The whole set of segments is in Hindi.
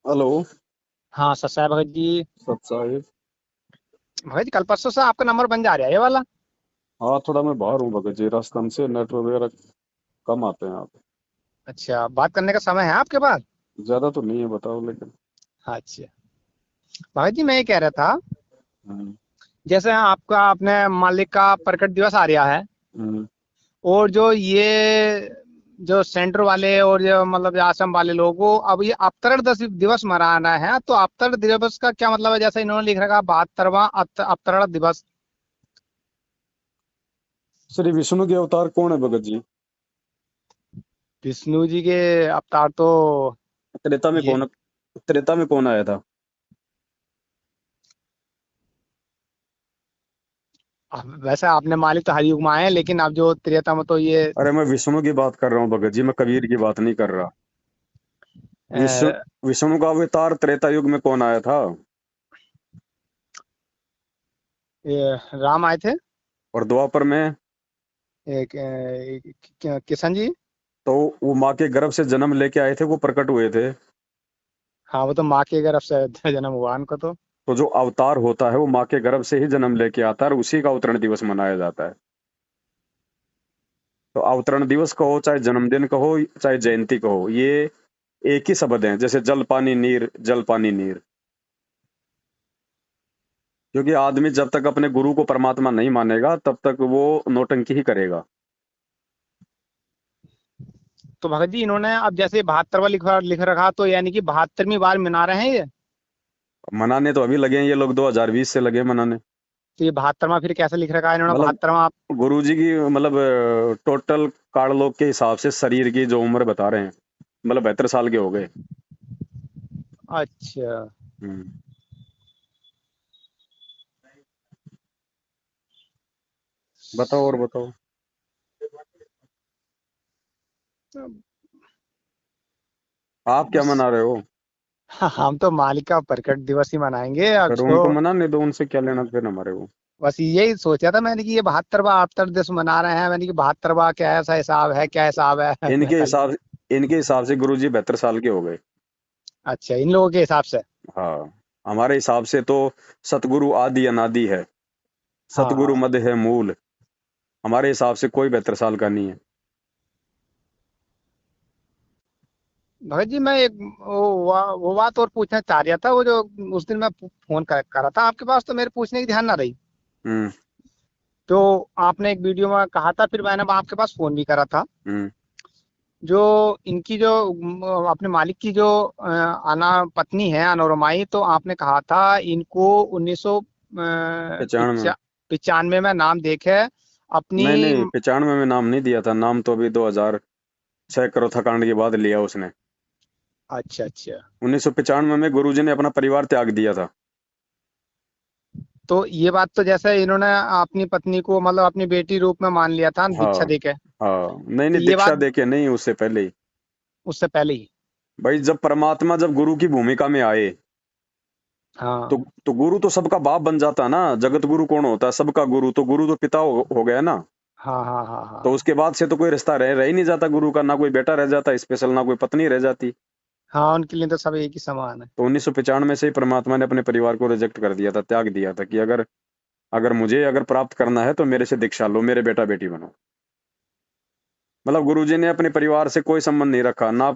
हेलो। हाँ सर साहब भगत जी। सत साहिब। भगत जी कल परसों से आपका नंबर बन जा रहा है ये वाला। हाँ, थोड़ा मैं बाहर हूँ भगत जी, राजस्थान से नेटवर्क वगैरह कम आते हैं यहाँ पे। अच्छा, बात करने का समय है आपके पास? ज्यादा तो नहीं है, बताओ लेकिन। अच्छा भगत जी, मैं ये कह रहा था, हम्म। जैसे आपका अपने मालिक का प्रकट दिवस आ रहा है, हम्म। और जो ये जो सेंटर वाले और जो मतलब जो आश्रम वाले लोगों अब ये अवतरण दिवस मनाना है, तो अवतरण दिवस का क्या मतलब है? जैसे इन्होंने लिख रखा 72वां अवतरण दिवस। श्री विष्णु के अवतार कौन है भगत जी? विष्णु जी के अवतार तो त्रेता में ये, कौन? त्रेता में कौन आया था? वैसे आपने मालिक तो हर युग में आए हैं, लेकिन अब जो त्रेता में तो ये अरे, मैं विष्णु की बात कर रहा हूँ भगत जी, मैं कबीर की बात नहीं कर रहा। विष्णु अ, विष्णु का अवतार त्रेता युग में कौन आया था? ये राम आए थे। और द्वापर में? किशन जी। तो वो माँ के गर्भ से जन्म लेके आए थे, वो प्रकट हुए थे। हाँ, वो तो माँ के गर्भ से जन्म हुआ उनको तो। तो जो अवतार होता है वो माँ के गर्भ से ही जन्म लेके आता है, और उसी का अवतरण दिवस मनाया जाता है। तो अवतरण दिवस कहो, चाहे जन्मदिन कहो, चाहे जयंती कहो, ये एक ही शब्द है, जैसे जल पानी नीर, जल पानी नीर। क्योंकि आदमी जब तक अपने गुरु को परमात्मा नहीं मानेगा तब तक वो नौटंकी ही करेगा। तो भगत जी इन्होंने अब जैसे 72वां लिख रखा, तो यानी कि 72वीं बार मना रहे हैं ये। मनाने तो अभी लगे हैं ये लोग, 2020 से लगे हैं मनाने। तो ये 72वां फिर कैसे लिख रखा है इन्होंने मतलब 72वां? गुरु जी की, मतलब टोटल काललोक के हिसाब से शरीर की जो उम्र बता रहे हैं, मतलब 72 साल के हो गए। अच्छा। हम्म। बताओ और बताओ। आप क्या बस, मना रहे हो? हम तो मालिक का प्रकट दिवस ही मनाएंगे अब फिर जो। उनको मनाने दो, उनसे क्या लेना फिर हमारे को। बस यही सोचा था मैंने कि ये 72वां अवतर दिवस मना रहे हैं, मैंने कि 72वां क्या ऐसा हिसाब है, क्या हिसाब है? मैं इनके कल। हिसाब इनके हिसाब से गुरु जी 72 साल के हो गए। अच्छा, इन लोगों के हिसाब से। हाँ। हमारे हिसाब से तो सतगुरु आदि अनादि है। हाँ सतगुरु हाँ। मद है मूल। हमारे हिसाब से कोई 72 साल का नहीं है। भगत जी, मैं एक वो बात और पूछना चाह रहा था, वो जो उस दिन मैं फोन कर रहा था आपके पास, तो मेरे पूछने की ध्यान ना रही। हम्म। तो आपने एक वीडियो में कहा था, फिर मैंने आपके पास फोन भी करा था। हम्म। जो इनकी जो अपने मालिक की जो अना पत्नी है अनोरमाई, तो आपने कहा था इनको 95। 1995 में नाम देखे अपनी। नहीं नहीं, 95 में नाम नहीं दिया था, नाम तो अभी 2006 करोथा कांड के बाद लिया उसने। अच्छा अच्छा। 1995 में गुरुजी ने अपना परिवार त्याग दिया था। तो ये बात तो जैसे इन्होंने अपनी पत्नी को मतलब अपनी बेटी रूप में मान लिया था हाँ। दीक्षा देके। हाँ, नहीं तो नहीं, ये दीक्षा बात देके नहीं, उससे पहले ही। उससे पहले ही। भाई, जब परमात्मा जब गुरु की भूमिका में आए, तो हाँ तो गुरु तो सबका बाप बन जाता है ना। जगत गुरु कौन होता है? सबका गुरु तो, गुरु तो पिता हो गया ना। हाँ हाँ हाँ तो हाँ। उसके बाद से तो कोई रिश्ता रह ही नहीं जाता गुरु का, ना कोई बेटा रह जाता स्पेशल, ना कोई पत्नी रह जाती। हाँ, उनके लिए तो सब एक ही समान है। तो 1995 से ही परमात्मा ने अपने परिवार को रिजेक्ट कर दिया था, त्याग दिया था कि अगर अगर मुझे अगर प्राप्त करना है तो मेरे से दीक्षा लो, मेरे बेटा बेटी बनो। मतलब गुरुजी ने अपने परिवार से कोई संबंध नहीं रखा, ना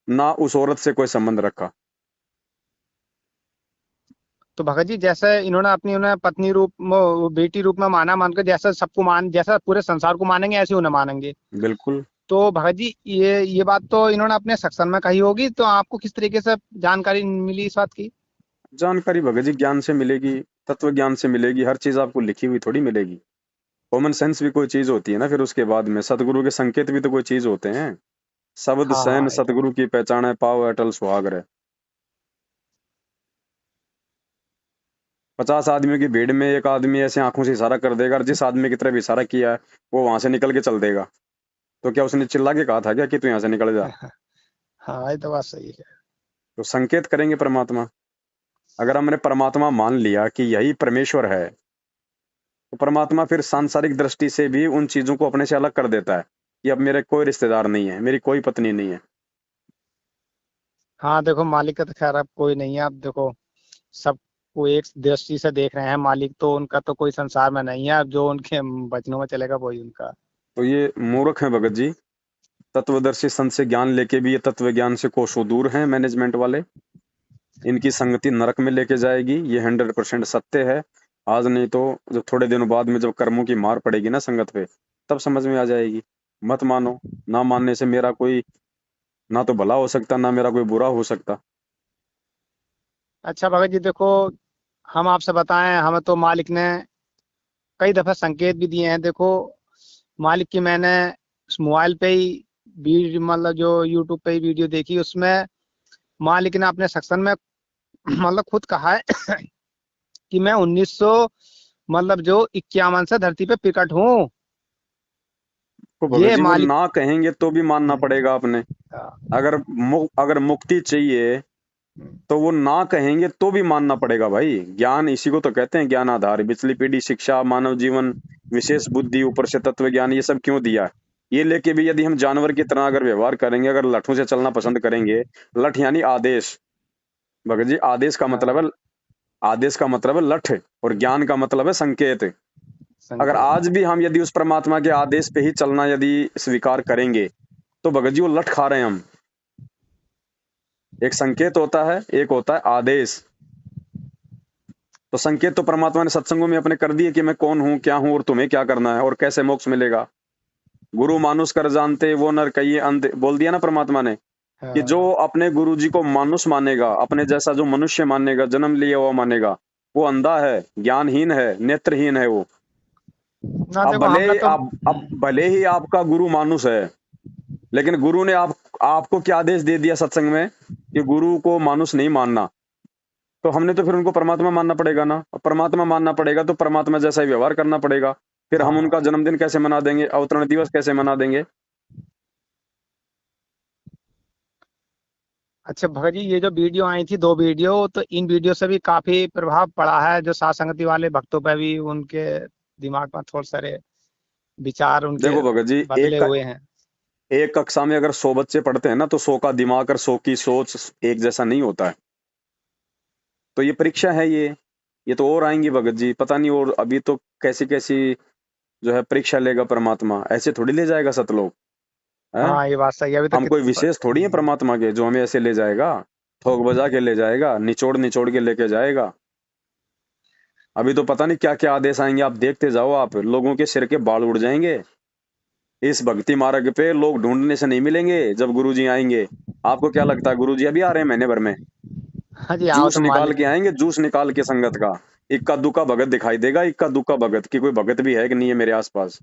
ना उस औरत से कोई संबंध रखा। तो भगत जी जैसे इन्होंने अपनी उन्हें पत्नी रूप बेटी रूप में माना, मान कर जैसा सबको मान, जैसा पूरे संसार को मानेंगे ऐसे ही उन्हें मानेंगे। बिल्कुल। तो भगत जी ये बात तो इन्होंने अपने सत्संग में कही होगी, तो आपको किस तरीके से जानकारी मिली इस बात की? जानकारी भगत जी ज्ञान से मिलेगी, तत्व ज्ञान से मिलेगी। हर चीज आपको लिखी हुई थोड़ी मिलेगी। कॉमन सेंस भी कोई चीज होती है ना, फिर उसके बाद में सतगुरु के संकेत भी तो कोई चीज होते हैं। शब्द हाँ सैन हाँ सतगुरु की पहचान है, पाव अटल सुहाग। 50 आदमियों की भीड़ में एक आदमी ऐसे आंखों से इशारा कर देगा, और जिस आदमी की तरफ इशारा किया है वो वहां से निकल के चल देगा। तो क्या उसने चिल्ला के कहा था क्या कि तू यहाँ से निकल जा? हाँ, ये तो बात सही है। तो संकेत करेंगे परमात्मा। अगर हमने परमात्मा मान लिया कि यही परमेश्वर है, तो परमात्मा फिर सांसारिक दृष्टि से भी उन चीजों को अपने से अलग कर देता है कि अब मेरे कोई रिश्तेदार नहीं है, मेरी कोई पत्नी नहीं है। हाँ देखो, मालिक का तो खैर अब कोई नहीं है। अब देखो, सबको एक दृष्टि से देख रहे हैं। मालिक तो उनका तो कोई संसार में नहीं है। अब जो उनके वचनों में चलेगा वही उनका। तो ये मूर्ख है भगत जी। तत्वदर्शी संत से ज्ञान लेके भी ये तत्व ज्ञान से कोसों दूर हैं मैनेजमेंट वाले। इनकी संगति नरक में लेके जाएगी, ये 100% सत्य है। आज नहीं तो जब थोड़े दिनों बाद में जब कर्मों की मार पड़ेगी ना संगत पे, तब समझ में आ जाएगी। मत मानो। ना मानने से मेरा कोई ना तो भला हो सकता, ना मेरा कोई बुरा हो सकता। अच्छा भगत जी देखो, हम आपसे बताएं, हमें तो मालिक ने कई दफा संकेत भी दिए हैं। देखो, मालिक की मैंने मोबाइल पे ही वीडियो, मतलब जो यूट्यूब पे ही वीडियो देखी, उसमें मालिक ने अपने सेक्शन में मतलब खुद कहा है कि मैं 1900 मतलब जो 51 से धरती पे प्रकट हूँ। तो भगत ये जी वो मालिक। ना कहेंगे तो भी मानना पड़ेगा आपने। अगर मुक्ति चाहिए तो वो ना कहेंगे तो भी मानना पड़ेगा भाई। ज्ञान इसी को तो कहते हैं, ज्ञान आधार। पिछली पीढ़ी शिक्षा, मानव जीवन, विशेष बुद्धि, ऊपर से तत्व ज्ञान, ये सब क्यों दिया? ये लेके भी यदि हम जानवर की तरह अगर व्यवहार करेंगे, अगर लठों से चलना पसंद करेंगे, लठ यानी आदेश। भगत जी हाँ, आदेश का मतलब है लठ, और ज्ञान का मतलब है संकेत। अगर संकेत। आज भी हम यदि उस परमात्मा के आदेश पे ही चलना यदि स्वीकार करेंगे, तो भगत जी वो लठ खा रहे हैं हम। एक संकेत होता है, एक होता है आदेश। तो संकेत तो परमात्मा ने सत्संगों में अपने कर दिए कि मैं कौन हूँ, क्या हूँ, और तुम्हें क्या करना है, और कैसे मोक्ष मिलेगा। गुरु मानुष कर जानते वो नर कहिए अंध, बोल दिया ना परमात्मा ने। कि जो हाँ अपने गुरु जी को मानुष मानेगा, अपने जैसा जो मनुष्य मानेगा, जन्म लिया हुआ मानेगा, वो अंधा है, ज्ञानहीन है, नेत्रहीन है वो। ना, अब देखो भले हमने तो अब भले ही आपका गुरु मानुष है, लेकिन गुरु ने आपको क्या आदेश दे दिया सत्संग में कि गुरु को मानुष नहीं मानना। तो हमने तो फिर उनको परमात्मा मानना पड़ेगा ना। और परमात्मा मानना पड़ेगा तो परमात्मा जैसा ही व्यवहार करना पड़ेगा। फिर हम हाँ। उनका जन्मदिन कैसे मना देंगे, अवतरण दिवस कैसे मना देंगे? अच्छा भगत जी, ये जो वीडियो आई थी, 2 वीडियो, तो इन वीडियो से भी काफी प्रभाव पड़ा है जो सात वाले भक्तों पर भी। उनके दिमाग में थोड़े सारे विचार उनके देखो भगत जी, बदले हुए हैं। एक कक्षा में अगर 100 बच्चे पढ़ते हैं ना, तो 100 का दिमाग और 100 की सोच एक जैसा नहीं होता है। तो ये परीक्षा है ये तो और आएंगी भगत जी, पता नहीं। और अभी तो कैसी कैसी जो है परीक्षा लेगा परमात्मा, ऐसे थोड़ी ले जाएगा सतलोक है। हाँ, ये बात सही है। अभी तक हम कोई विशेष थोड़ी है परमात्मा के जो हमें ऐसे ले जाएगा, ठोक बजा के ले जाएगा, निचोड़ निचोड़ के लेके जाएगा। अभी तो पता नहीं क्या क्या आदेश आएंगे, आप देखते जाओ, आप लोगों के सिर के बाल उड़ जाएंगे। इस भक्ति मार्ग पे लोग ढूंढने से नहीं मिलेंगे जब गुरुजी आएंगे। आपको क्या लगता है गुरुजी अभी आ रहे हैं महीने भर में? हाँ जी, आओ जूस तो निकाल मालिक। के आएंगे, जूस निकाल के संगत का। इक्का दुक्का भगत दिखाई देगा, इक्का दुक्का भगत की कोई भगत भी है कि नहीं है मेरे आसपास।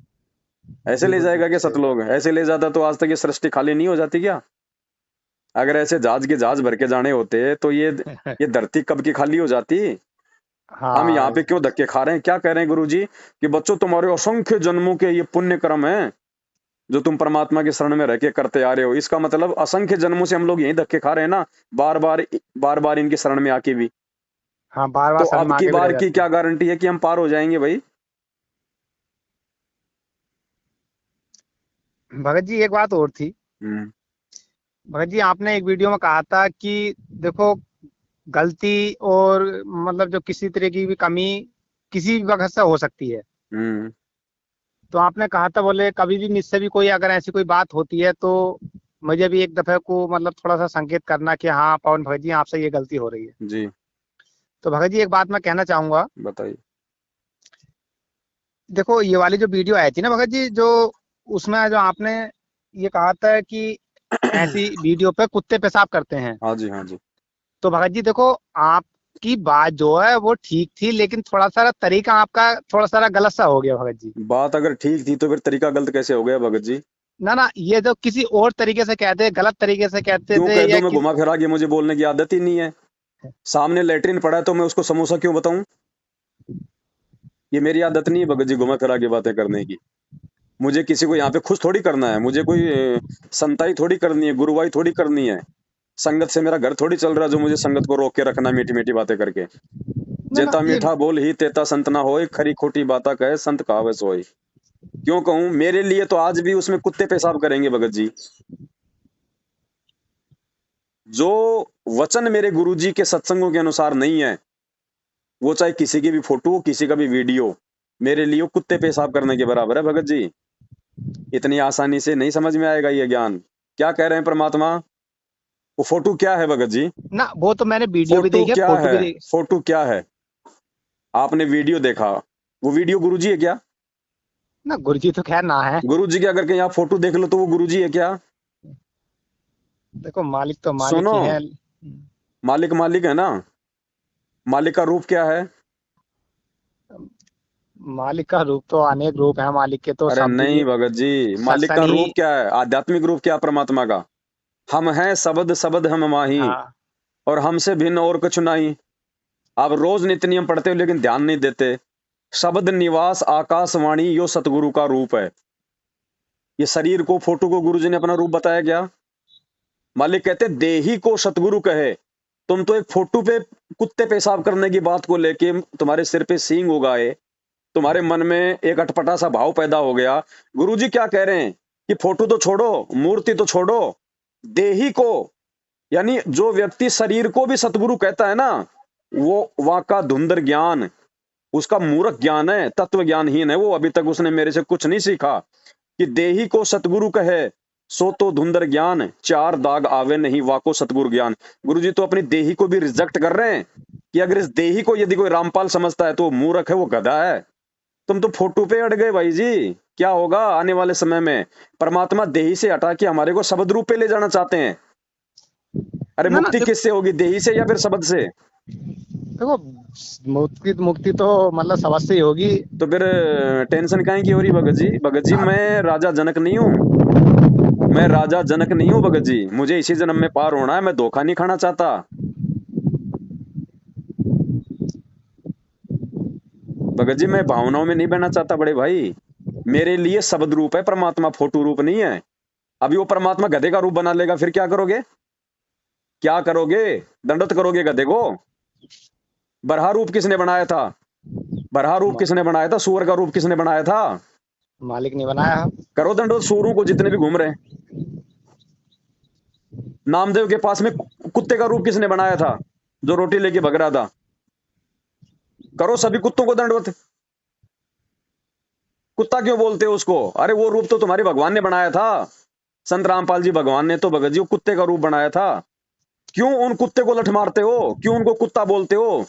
ऐसे ले बिल्कुल जाएगा बिल्कुल क्या सही बात। सतलोग? ऐसे ले जाता तो आज तक ये सृष्टि खाली नहीं हो जाती क्या? अगर ऐसे जहाज के जहाज भर के जाने होते तो ये धरती कब की खाली हो जाती। हम यहाँ हाँ पे क्यों धक्के खा रहे हैं? क्या कह रहे हैं गुरुजी कि बच्चों तुम्हारे असंख्य जन्मों के ये पुण्य कर्म है जो तुम परमात्मा के शरण में रह के करते आ रहे हो। इसका मतलब असंख्य जन्मों से हम लोग यही धक्के खा रहे हैं ना, बार बार इनके शरण में आके भी। हाँ, बार बार तो शरण अब में की आगे भी रह बार की जाते क्या हैं। गारंटी है कि हम पार हो जाएंगे भाई? भगत जी एक बात और थी। हम्म। भगत जी, आपने एक वीडियो में कहा था कि देखो, गलती और मतलब जो किसी तरह की भी कमी किसी भी वक्त से हो सकती है। हम्म। तो आपने कहा था, बोले कभी भी मुझसे भी कोई अगर ऐसी कोई बात होती है तो मुझे भी एक दफे को मतलब थोड़ा सा संकेत करना कि हाँ पवन भगत जी, आपसे ये गलती हो रही है। जी। तो भगत जी एक बात मैं कहना चाहूंगा। बताइए। देखो, ये वाली जो वीडियो आई थी ना भगत जी, जो उसमें जो आपने ये कहा था कि ऐसी वीडियो पे कुत्ते पेशाब करते हैं। हाँ जी, हाँ जी। तो भगत जी देखो, आपकी बात जो है वो ठीक थी, लेकिन थोड़ा सा तरीका आपका थोड़ा सा गलत सा हो गया भगत जी। बात अगर ठीक थी तो फिर तरीका गलत कैसे हो गया भगत जी? ना ना, ये जो किसी और तरीके से कहते, गलत तरीके से कहते क्यों थे कह दूं या मैं किसी। घुमा फिरा के? मुझे बोलने की आदत ही नहीं है। सामने लेटरिन पड़ा है तो मैं उसको समोसा क्यों बताऊं? ये मेरी आदत नहीं है भगत जी घुमा फिरा के बातें करने की। मुझे किसी को यहाँ पे खुश थोड़ी करना है, मुझे कोई संताई थोड़ी करनी है, गुरुवाई थोड़ी करनी है। संगत से मेरा घर थोड़ी चल रहा है जो मुझे संगत को रोक के रखना मीठी मीठी बातें करके। ना ना, जेता ये मीठा बोल ही तेता संत ना होए, खरी खोटी बाता कहे संत कहावे सोए। क्यों कहूं? मेरे लिए तो आज भी उसमें कुत्ते पेशाब करेंगे भगत जी। जो वचन मेरे गुरुजी के सत्संगों के अनुसार नहीं है, वो चाहे किसी की भी फोटो हो, किसी का भी वीडियो, मेरे लिए वो कुत्ते पेशाब करने के बराबर है भगत जी। इतनी आसानी से नहीं समझ में आएगा ये ज्ञान। क्या कह रहे हैं परमात्मा? वो फोटो क्या है भगत जी? ना वो तो मैंने वीडियो भी फोटो देखी है, क्या फोटो है? भी देखी। फोटो क्या है? आपने वीडियो देखा, वो वीडियो गुरुजी है क्या? ना गुरुजी तो खैर ना है। गुरुजी की अगर कहीं आप फोटो देख लो तो वो गुरुजी है क्या? देखो मालिक तो मालिक सुनो, ही है। मालिक मालिक है ना। मालिक का रूप क्या है? मालिक का रूप तो अनेक रूप है, मालिक के तो अरे शब्द भी नहीं भगत जी, मालिक का सत्संग ही। रूप क्या है? आध्यात्मिक रूप क्या है परमात्मा का? हम हैं शब्द शब्द हम माही, हाँ और हमसे भिन्न और कुछ नहीं। आप रोज नित्य नियम पढ़ते हो लेकिन ध्यान नहीं देते। शब्द निवास आकाशवाणी यो सतगुरु का रूप है। ये शरीर को, फोटो को गुरुजी ने अपना रूप बताया क्या? मालिक कहते देही को सतगुरु कहे। तुम तो एक फोटो पे कुत्ते पेशाब करने की बात को लेके तुम्हारे सिर पे सींग उगाए, तुम्हारे मन में एक अटपटा सा भाव पैदा हो गया। गुरुजी क्या कह रहे हैं कि फोटो तो छोड़ो, मूर्ति तो छोड़ो, देही को, यानी जो व्यक्ति शरीर को भी सतगुरु कहता है ना, वो वहां का धुंधर ज्ञान, उसका मूर्ख ज्ञान है, तत्व ज्ञानहीन है वो। अभी तक उसने मेरे से कुछ नहीं सीखा। कि देही को सतगुरु कहे, सो तो धुंधर ज्ञान, चार दाग आवे नहीं वाको सतगुरु ज्ञान। गुरुजी तो अपनी देही को भी रिजेक्ट कर रहे हैं कि अगर इस देही को यदि कोई रामपाल समझता है तो वो मूर्ख है, वो गधा है। तुम तो फोटो पे अड़ गए भाई जी। क्या होगा आने वाले समय में? परमात्मा देही से हटा के हमारे को शब्द रूप पे ले जाना चाहते हैं। अरे ना ना मुक्ति किससे होगी, देही से या फिर शब्द से? देखो, मुक्ति मुक्ति तो मतलब समझ से ही होगी। तो फिर टेंशन काहे की हो रही भगत जी? भगत जी मैं राजा जनक नहीं हूँ, मैं राजा जनक नहीं हूँ भगत जी। मुझे इसी जन्म में पार होना है, मैं धोखा नहीं खाना चाहता। भगत जी मैं भावनाओं में नहीं बहना चाहता बड़े भाई। मेरे लिए शब्द रूप है परमात्मा, फोटो रूप नहीं है। अभी वो परमात्मा गधे का रूप बना लेगा, फिर क्या करोगे? क्या करोगे? दंडवत करोगे गधे को? बरहा रूप किसने बनाया था? बरहा रूप मा, किसने बनाया था? सूअर का रूप किसने बनाया था? मालिक ने बनाया। करो दंडवत सूरों को जितने भी घूम रहे हैं। नामदेव के पास में कुत्ते का रूप किसने बनाया था, जो रोटी लेके भग रहा था? करो सभी कुत्तों को दंडवत। कुत्ता क्यों बोलते हो उसको? अरे वो रूप तो तुम्हारे भगवान ने बनाया था। संत रामपाल जी भगवान ने तो भगत जी वो कुत्ते का रूप बनाया था। क्यों उन कुत्ते को लठ मारते हो? क्यों उनको कुत्ता बोलते हो?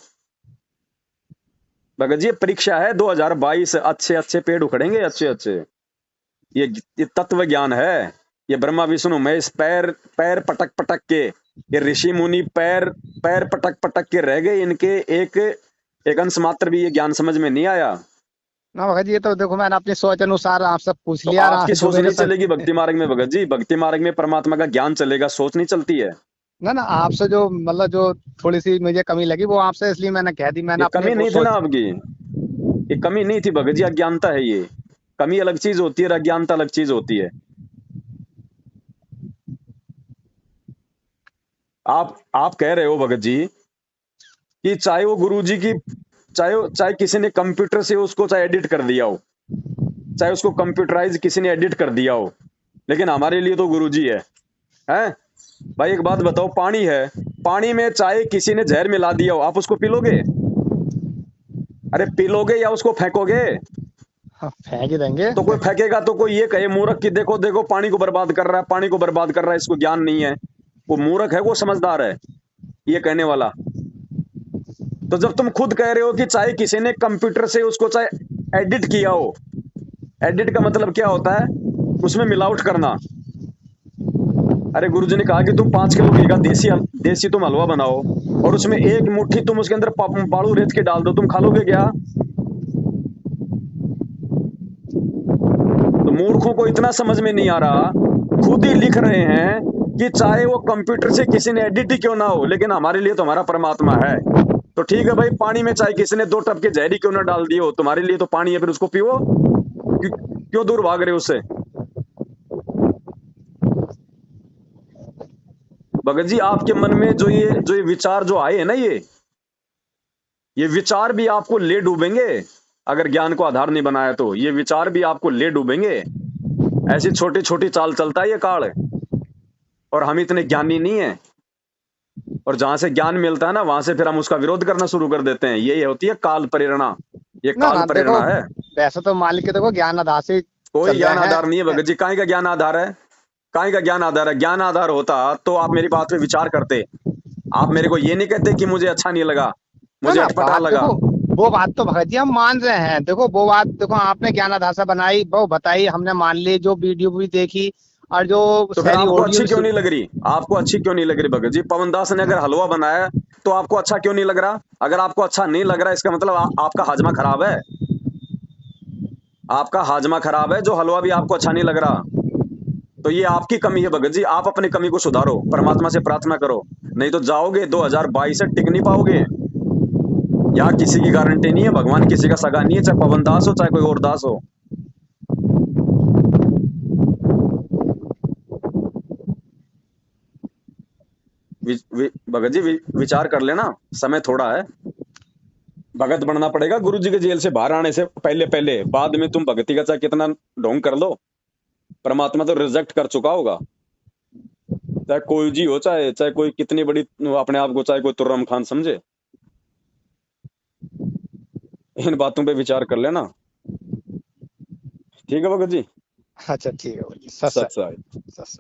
भगत जी ये परीक्षा है 2022, अच्छे अच्छे पेड़ उखड़ेंगे, अच्छे अच्छे। ये तत्व ज्ञान है। ये ब्रह्मा विष्णु महेश पैर पैर पटक पटक के, ये ऋषि मुनि पैर पैर पटक पटक के रह गए। इनके एक एक अंश मात्र भी ये ज्ञान समझ में नहीं आया। ना भगत जी, ये तो देखो मैंने अपनी सोच अनुसार आपसे पूछ तो लिया आपकी जो सोच मेरे नहीं चलेगी भक्ति मार्ग में भगत जी। भक्ति मार्ग में परमात्मा का ज्ञान चलेगा, सोच नहीं चलती है। ना ना आपसे जो मतलब जो थोड़ी सी मुझे कमी लगी वो आपसे इसलिए मैंने कह दी, मैंने ये अपने कमी वो नहीं थी ना सोच। आपकी, ये कमी नहीं थी भगत जी, अज्ञानता है ये। कमी अलग चीज होती है और अज्ञानता अलग चीज होती है। आप कह रहे हो भगत जी कि चाहे वो गुरुजी की, चाहे किसी ने कंप्यूटर से उसको चाहे एडिट कर दिया हो, चाहे उसको कंप्यूटराइज किसी ने एडिट कर दिया हो, लेकिन हमारे लिए तो गुरुजी है। हैं? भाई एक बात बताओ, पानी है, पानी में चाहे किसी ने जहर मिला दिया हो, आप उसको पीलोगे? अरे पीलोगे या उसको फेंकोगे? हाँ, फेंक ही देंगे। तो कोई फेंकेगा तो कोई ये कहे मूर्ख कि देखो देखो पानी को बर्बाद कर रहा है, पानी को बर्बाद कर रहा है, इसको ज्ञान नहीं है। वो मूर्ख है, वो समझदार है ये कहने वाला? तो जब तुम खुद कह रहे हो कि चाहे किसी ने कंप्यूटर से उसको चाहे एडिट किया हो, एडिट का मतलब क्या होता है? उसमें मिलावट करना। अरे गुरुजी ने कहा कि तुम 5 किलो घी का देसी देसी तुम हलवा बनाओ, और उसमें एक मुट्ठी तुम उसके अंदर बाड़ू रेत के डाल दो, तुम खा लोगे क्या? तो मूर्खों को इतना समझ में नहीं आ रहा, खुद ही लिख रहे हैं कि चाहे वो कंप्यूटर से किसी ने एडिट ही क्यों ना हो, लेकिन हमारे लिए तो हमारा परमात्मा है। तो ठीक है भाई, पानी में चाहे किसी ने 2 टपके जहरी क्यों ना डाल दिए हो, तुम्हारे लिए तो पानी है, फिर उसको पियो। क्यों दूर भाग रहे हो उससे? भगत जी आपके मन में जो ये विचार जो आए हैं ना, ये विचार भी आपको ले डूबेंगे। अगर ज्ञान को आधार नहीं बनाया तो ये विचार भी आपको ले डूबेंगे। ऐसी छोटी छोटी चाल चलता है ये काल, और हम इतने ज्ञानी नहीं है। और जहां से ज्ञान मिलता है ना, वहां से फिर हम उसका विरोध करना शुरू कर देते हैं। यही होती है काल प्रेरणा, ये ना काल ना देखो, प्रेरणा है। वैसे तो मान के देखो ज्ञान आधार से कोई चल ज्ञान रहे आधार नहीं है हैं। भगत जी, काहे का ज्ञान आधार है? काहे का ज्ञान आधार है? ज्ञान आधार होता तो आप मेरी बात पे विचार करते। आप मेरे को ये नहीं कहते कि मुझे अच्छा नहीं लगा, ना मुझे ना अटपटा बात लगा। देखो, वो बात तो भगत जी हम मान रहे हैं। देखो वो बात देखो, आपने ज्ञान आधार बनाई, वो बताई, हमने मान ली, जो वीडियो भी देखी और जो तो फिर सारी आपको ऑडियो अच्छी भी क्यों नहीं लग रही? आपको अच्छी क्यों नहीं लग रही भगत जी? पवन दास ने अगर हलवा बनाया तो आपको अच्छा क्यों नहीं लग रहा? अगर आपको अच्छा नहीं लग रहा, इसका मतलब आपका हाजमा खराब है। आपका हाजमा खराब है, जो हलवा भी आपको अच्छा नहीं लग रहा। तो ये आपकी कमी है भगत जी, आप अपनी कमी को सुधारो, परमात्मा से प्रार्थना करो। नहीं तो जाओगे 2022 से टिक नहीं पाओगे। यहाँ किसी की गारंटी नहीं है, भगवान किसी का सगा नहीं है, चाहे पवन दास हो चाहे कोई और दास हो। भगत जी विचार कर लेना, समय थोड़ा है। भगत बनना पड़ेगा गुरु जी के जेल से बाहर आने से पहले पहले। बाद में तुम भगती का चाहे कितना ढोंग कर लो, परमात्मा तो रिजेक्ट कर चुका होगा। चाहे कोई जी हो, चाहे चाहे कोई कितनी बड़ी अपने आप को, चाहे कोई तुर्रम खान समझे। इन बातों पे विचार कर लेना। ठीक है भगत जी। अच्छा ठीक है भाई, सच सच है। सच।